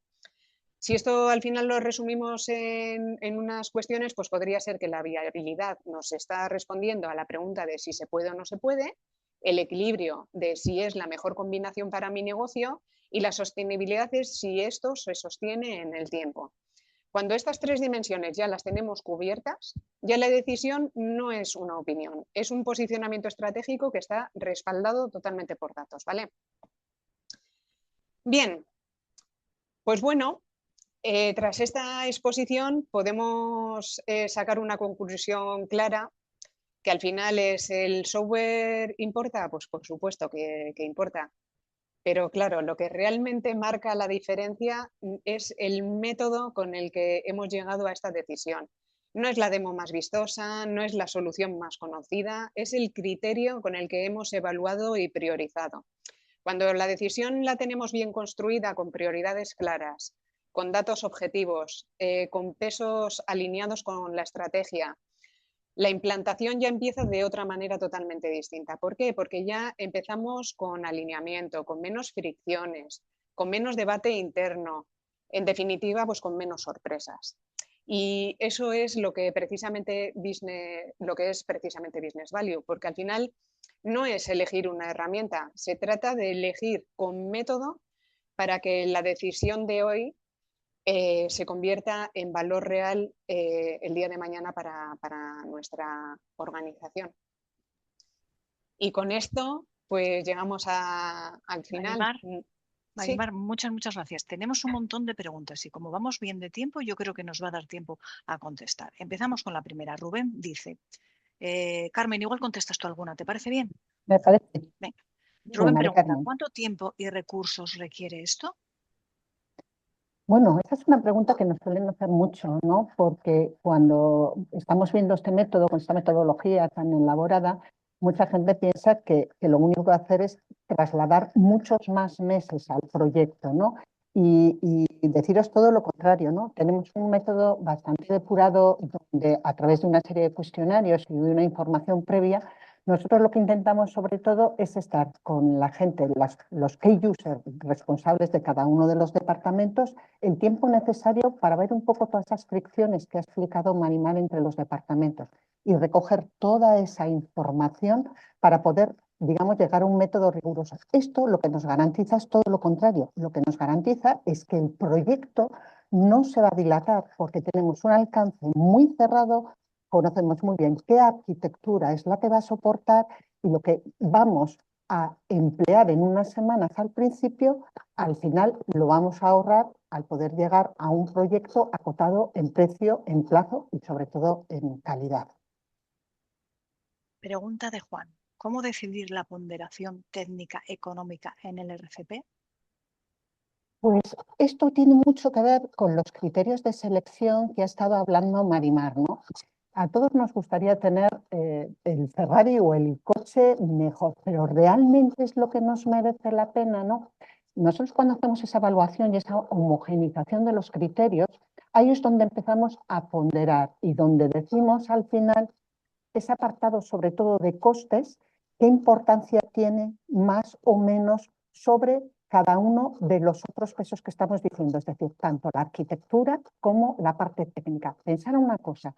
Si esto al final lo resumimos en unas cuestiones, pues podría ser que la viabilidad nos está respondiendo a la pregunta de si se puede o no se puede, el equilibrio de si es la mejor combinación para mi negocio y la sostenibilidad es si esto se sostiene en el tiempo. Cuando estas 3 dimensiones ya las tenemos cubiertas, ya la decisión no es una opinión, es un posicionamiento estratégico que está respaldado totalmente por datos, ¿vale? Bien, pues bueno, tras esta exposición podemos sacar una conclusión clara, que al final es el software importa, pues por supuesto que importa, pero claro, lo que realmente marca la diferencia es el método con el que hemos llegado a esta decisión. No es la demo más vistosa, no es la solución más conocida, es el criterio con el que hemos evaluado y priorizado. Cuando la decisión la tenemos bien construida, con prioridades claras, con datos objetivos, con pesos alineados con la estrategia, la implantación ya empieza de otra manera totalmente distinta. ¿Por qué? Porque ya empezamos con alineamiento, con menos fricciones, con menos debate interno, en definitiva, pues con menos sorpresas. Y eso es lo que es precisamente business value, porque al final no es elegir una herramienta, se trata de elegir con método para que la decisión de hoy se convierta en valor real el día de mañana para nuestra organización. Y con esto, pues llegamos al final. Marimar, sí. Muchas gracias. Tenemos un montón de preguntas y como vamos bien de tiempo, yo creo que nos va a dar tiempo a contestar. Empezamos con la primera. Rubén dice, Carmen, igual contestas tú alguna, ¿te parece bien? Me parece. Venga. Rubén pregunta, ¿cuánto tiempo y recursos requiere esto? Bueno, esa es una pregunta que nos suelen hacer mucho, ¿no? Porque cuando estamos viendo este método, con esta metodología tan elaborada, mucha gente piensa que lo único que va a hacer es trasladar muchos más meses al proyecto, ¿no? Y deciros todo lo contrario, ¿no? Tenemos un método bastante depurado donde a través de una serie de cuestionarios y de una información previa, nosotros lo que intentamos sobre todo es estar con la gente, los key users responsables de cada uno de los departamentos, el tiempo necesario para ver un poco todas esas fricciones que ha explicado Marimar entre los departamentos y recoger toda esa información para poder, digamos, llegar a un método riguroso. Esto lo que nos garantiza es todo lo contrario. Lo que nos garantiza es que el proyecto no se va a dilatar porque tenemos un alcance muy cerrado, conocemos muy bien qué arquitectura es la que va a soportar y lo que vamos a emplear en unas semanas al principio, al final lo vamos a ahorrar al poder llegar a un proyecto acotado en precio, en plazo y sobre todo en calidad. Pregunta de Juan. ¿Cómo decidir la ponderación técnica económica en el RCP? Pues esto tiene mucho que ver con los criterios de selección que ha estado hablando Marimar, ¿no? A todos nos gustaría tener el Ferrari o el coche mejor, pero ¿realmente es lo que nos merece la pena, no? Nosotros cuando hacemos esa evaluación y esa homogenización de los criterios, ahí es donde empezamos a ponderar y donde decimos al final ese apartado sobre todo de costes, qué importancia tiene más o menos sobre cada uno de los otros pesos que estamos diciendo, es decir, tanto la arquitectura como la parte técnica. Pensar una cosa,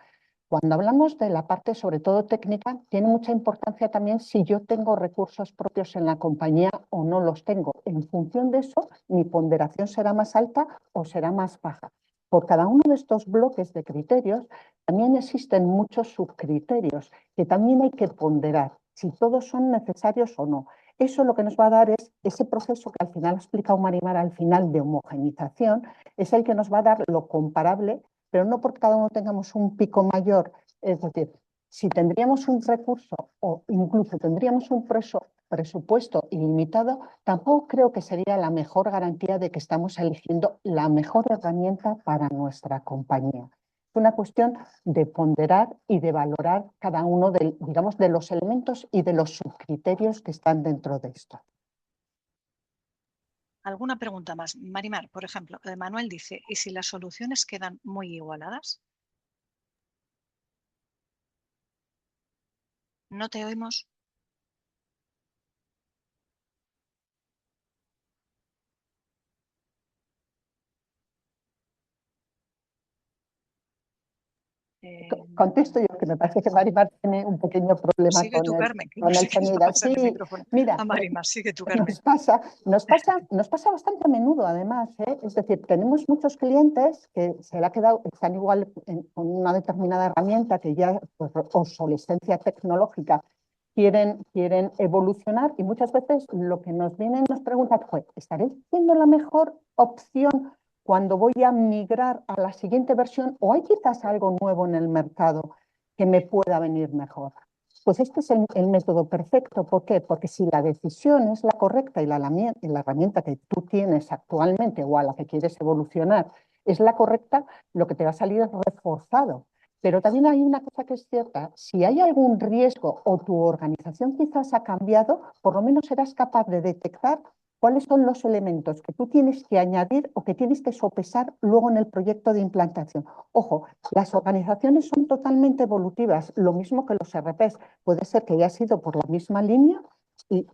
cuando hablamos de la parte sobre todo técnica, tiene mucha importancia también si yo tengo recursos propios en la compañía o no los tengo. En función de eso, mi ponderación será más alta o será más baja. Por cada uno de estos bloques de criterios, también existen muchos subcriterios que también hay que ponderar si todos son necesarios o no. Eso lo que nos va a dar es ese proceso que al final ha explicado Marimar al final de homogenización, es el que nos va a dar lo comparable, pero no porque cada uno tengamos un pico mayor. Es decir, si tendríamos un recurso o incluso tendríamos un presupuesto ilimitado, tampoco creo que sería la mejor garantía de que estamos eligiendo la mejor herramienta para nuestra compañía. Es una cuestión de ponderar y de valorar cada uno de, digamos, de los elementos y de los subcriterios que están dentro de esto. ¿Alguna pregunta más? Marimar, por ejemplo, Manuel dice, ¿y si las soluciones quedan muy igualadas? ¿No te oímos? Contesto yo, que me parece que Marimar tiene un pequeño problema Sigue tú, Carmen, que no con sé el qué le sonido. pasa en el Sí, micrófono. mira, A Marimar, sigue tú, Carmen. nos pasa bastante a menudo, además, ¿eh? Es decir, tenemos muchos clientes que se le ha quedado, están igual con una determinada herramienta que ya, por obsolescencia tecnológica, quieren evolucionar y muchas veces lo que nos vienen nos preguntan, ¿estaré siendo la mejor opción cuando voy a migrar a la siguiente versión o hay quizás algo nuevo en el mercado que me pueda venir mejor? Pues este es el método perfecto. ¿Por qué? Porque si la decisión es la correcta y la herramienta que tú tienes actualmente o a la que quieres evolucionar es la correcta, lo que te va a salir es reforzado. Pero también hay una cosa que es cierta, si hay algún riesgo o tu organización quizás ha cambiado, por lo menos serás capaz de detectar cuáles son los elementos que tú tienes que añadir o que tienes que sopesar luego en el proyecto de implantación. Ojo, las organizaciones son totalmente evolutivas, lo mismo que los RPs. Puede ser que hayas ido por la misma línea y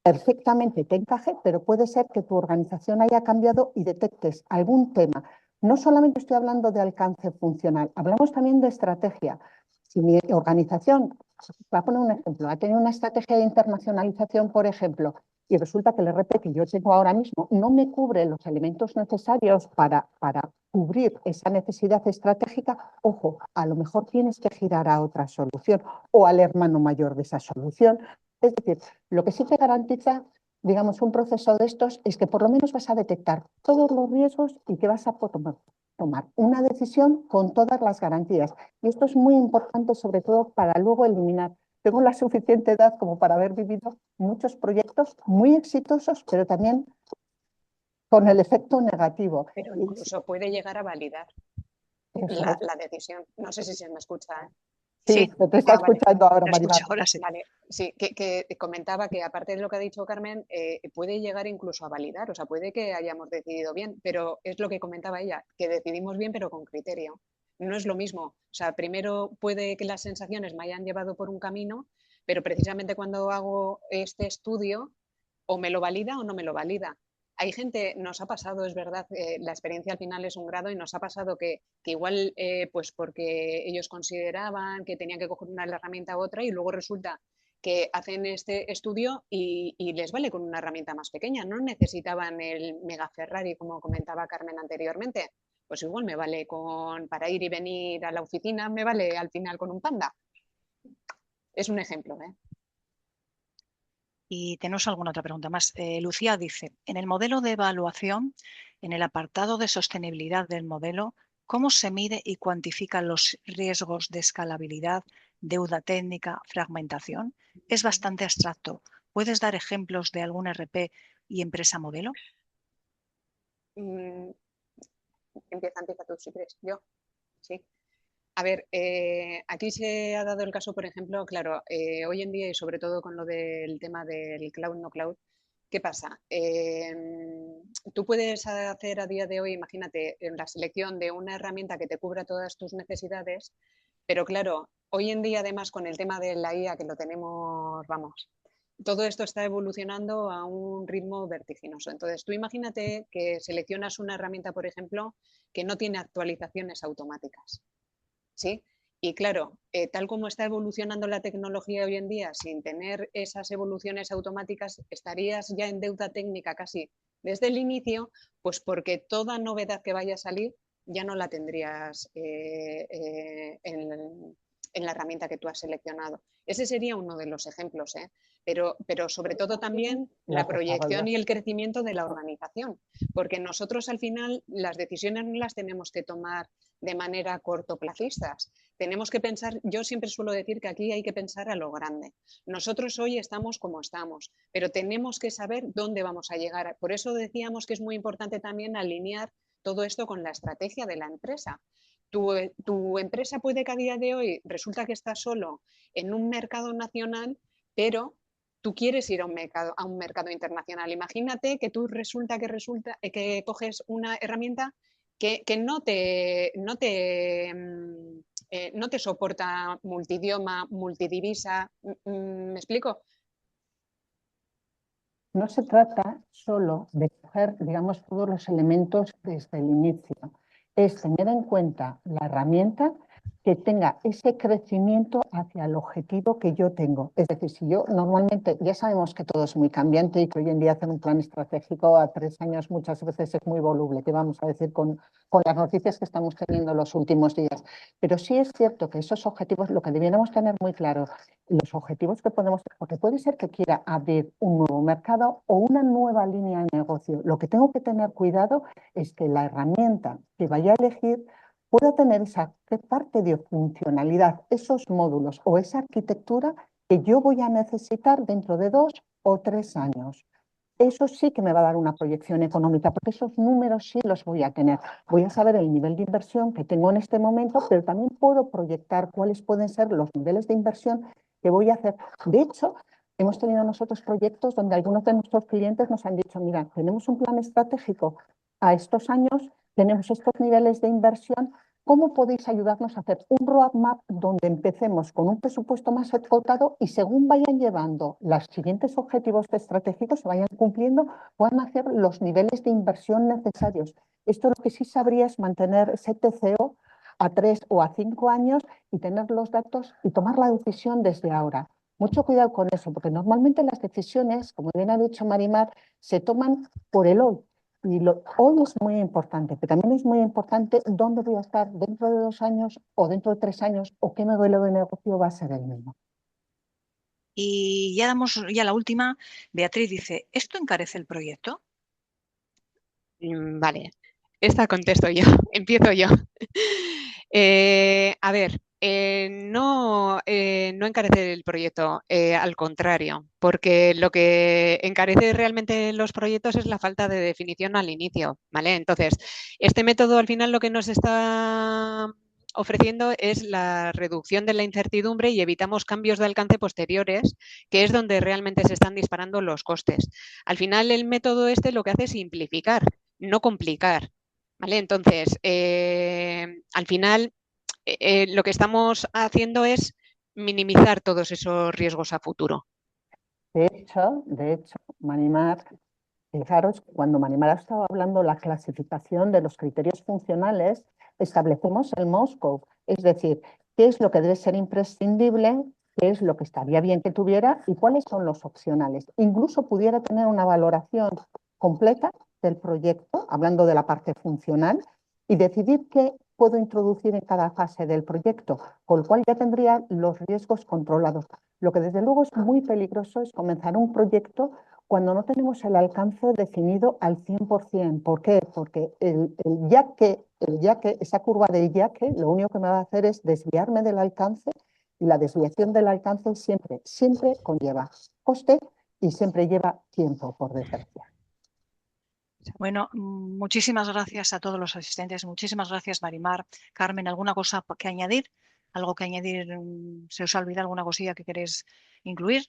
perfectamente te encaje, pero puede ser que tu organización haya cambiado y detectes algún tema. No solamente estoy hablando de alcance funcional, hablamos también de estrategia. Si mi organización, voy a poner un ejemplo, ha tenido una estrategia de internacionalización, por ejemplo, y resulta que el RP que yo tengo ahora mismo no me cubre los elementos necesarios para cubrir esa necesidad estratégica, ojo, a lo mejor tienes que girar a otra solución o al hermano mayor de esa solución. Es decir, lo que sí te garantiza, digamos, un proceso de estos es que por lo menos vas a detectar todos los riesgos y que vas a tomar una decisión con todas las garantías. Y esto es muy importante, sobre todo para luego eliminar. Tengo la suficiente edad como para haber vivido muchos proyectos muy exitosos, pero también con el efecto negativo. Pero incluso puede llegar a validar la decisión. No sé si se me escucha. Sí, te está escuchando ahora, Marimar. Ahora sí. Vale, sí, que comentaba que aparte de lo que ha dicho Carmen, puede llegar incluso a validar, o sea, puede que hayamos decidido bien, pero es lo que comentaba ella, que decidimos bien pero con criterio. No es lo mismo, o sea, primero puede que las sensaciones me hayan llevado por un camino, pero precisamente cuando hago este estudio, o me lo valida o no me lo valida. Hay gente, nos ha pasado, es verdad, la experiencia al final es un grado y nos ha pasado que igual, pues porque ellos consideraban que tenían que coger una herramienta u otra y luego resulta que hacen este estudio y les vale con una herramienta más pequeña. No necesitaban el mega Ferrari, como comentaba Carmen anteriormente. Pues igual me vale para ir y venir a la oficina, me vale al final con un Panda. Es un ejemplo, ¿eh? Y tenemos alguna otra pregunta más. Lucía dice, en el modelo de evaluación, en el apartado de sostenibilidad del modelo, ¿cómo se mide y cuantifican los riesgos de escalabilidad deuda técnica, fragmentación? Es bastante abstracto. ¿Puedes dar ejemplos de algún RP y empresa modelo? Empieza tú si quieres. Yo, sí. A ver, aquí se ha dado el caso, por ejemplo, claro, hoy en día y sobre todo con lo del tema del cloud, no cloud, ¿qué pasa? Tú puedes hacer a día de hoy, imagínate, en la selección de una herramienta que te cubra todas tus necesidades, pero claro, hoy en día además con el tema de la IA que lo tenemos, vamos, todo esto está evolucionando a un ritmo vertiginoso. Entonces, tú imagínate que seleccionas una herramienta, por ejemplo, que no tiene actualizaciones automáticas. ¿Sí? Y claro, tal como está evolucionando la tecnología hoy en día, sin tener esas evoluciones automáticas, estarías ya en deuda técnica casi desde el inicio, pues porque toda novedad que vaya a salir ya no la tendrías en la herramienta que tú has seleccionado. Ese sería uno de los ejemplos, pero sobre todo también la proyección y el crecimiento de la organización, porque nosotros al final las decisiones no las tenemos que tomar de manera cortoplacistas. Tenemos que pensar, yo siempre suelo decir que aquí hay que pensar a lo grande. Nosotros hoy estamos como estamos, pero tenemos que saber dónde vamos a llegar. Por eso decíamos que es muy importante también alinear todo esto con la estrategia de la empresa. Tu empresa puede que a día de hoy resulta que está solo en un mercado nacional, pero tú quieres ir a un mercado internacional. Imagínate que tú resulta que coges una herramienta que no te soporta multidioma, multidivisa. ¿Me explico? No se trata solo de coger, digamos, todos los elementos desde el inicio. Es tener en cuenta la herramienta que tenga ese crecimiento hacia el objetivo que yo tengo. Es decir, si yo normalmente, ya sabemos que todo es muy cambiante y que hoy en día hacer un plan estratégico a 3 años muchas veces es muy voluble, que vamos a decir con las noticias que estamos teniendo los últimos días. Pero sí es cierto que esos objetivos, lo que debiéramos tener muy claro, los objetivos que podemos, porque puede ser que quiera abrir un nuevo mercado o una nueva línea de negocio. Lo que tengo que tener cuidado es que la herramienta que vaya a elegir pueda tener esa parte de funcionalidad, esos módulos o esa arquitectura que yo voy a necesitar dentro de 2 o 3 años. Eso sí que me va a dar una proyección económica, porque esos números sí los voy a tener. Voy a saber el nivel de inversión que tengo en este momento, pero también puedo proyectar cuáles pueden ser los niveles de inversión que voy a hacer. De hecho, hemos tenido nosotros proyectos donde algunos de nuestros clientes nos han dicho, mira, tenemos un plan estratégico a estos años, tenemos estos niveles de inversión, ¿cómo podéis ayudarnos a hacer un roadmap donde empecemos con un presupuesto más acotado y según vayan llevando los siguientes objetivos estratégicos, se vayan cumpliendo, puedan hacer los niveles de inversión necesarios? Esto lo que sí sabría es mantener ese TCO a 3 o a 5 años y tener los datos y tomar la decisión desde ahora. Mucho cuidado con eso, porque normalmente las decisiones, como bien ha dicho Marimar, se toman por el hoy. Y hoy es muy importante, pero también es muy importante dónde voy a estar dentro de 2 años o dentro de 3 años o qué modelo de negocio va a ser el mismo. Y ya damos ya la última. Beatriz dice, ¿esto encarece el proyecto? Vale, esta contesto yo, empiezo yo. A ver, no encarece el proyecto, al contrario, porque lo que encarece realmente los proyectos es la falta de definición al inicio, ¿vale? Entonces, este método al final lo que nos está ofreciendo es la reducción de la incertidumbre y evitamos cambios de alcance posteriores, que es donde realmente se están disparando los costes. Al final, el método este lo que hace es simplificar, no complicar, ¿vale? Entonces, al final, lo que estamos haciendo es minimizar todos esos riesgos a futuro. De hecho, Manimar, fijaros, cuando Manimar estaba hablando de la clasificación de los criterios funcionales, establecemos el MOSCOW, es decir, qué es lo que debe ser imprescindible, qué es lo que estaría bien que tuviera y cuáles son los opcionales. Incluso pudiera tener una valoración completa del proyecto, hablando de la parte funcional, y decidir qué puedo introducir en cada fase del proyecto, con lo cual ya tendría los riesgos controlados. Lo que desde luego es muy peligroso es comenzar un proyecto cuando no tenemos el alcance definido al 100%. ¿Por qué? Porque el yaque, esa curva del yaque, lo único que me va a hacer es desviarme del alcance Y la desviación del alcance siempre conlleva coste y siempre lleva tiempo, por desgracia. Bueno, muchísimas gracias a todos los asistentes. Muchísimas gracias, Marimar. Carmen, ¿alguna cosa que añadir? ¿Algo que añadir? ¿Se os ha olvidado alguna cosilla que queréis incluir?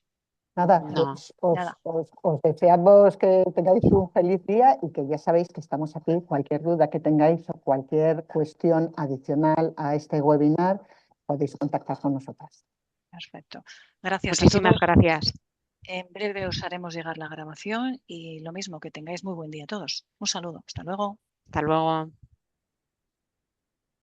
Nada, No. Nada. os deseamos que tengáis un feliz día y que ya sabéis que estamos aquí. Cualquier duda que tengáis o cualquier cuestión adicional a este webinar, podéis contactar con nosotras. Perfecto. Gracias a Muchísimas todos. gracias. En breve os haremos llegar la grabación y lo mismo, que tengáis muy buen día a todos. Un saludo. Hasta luego. Hasta luego.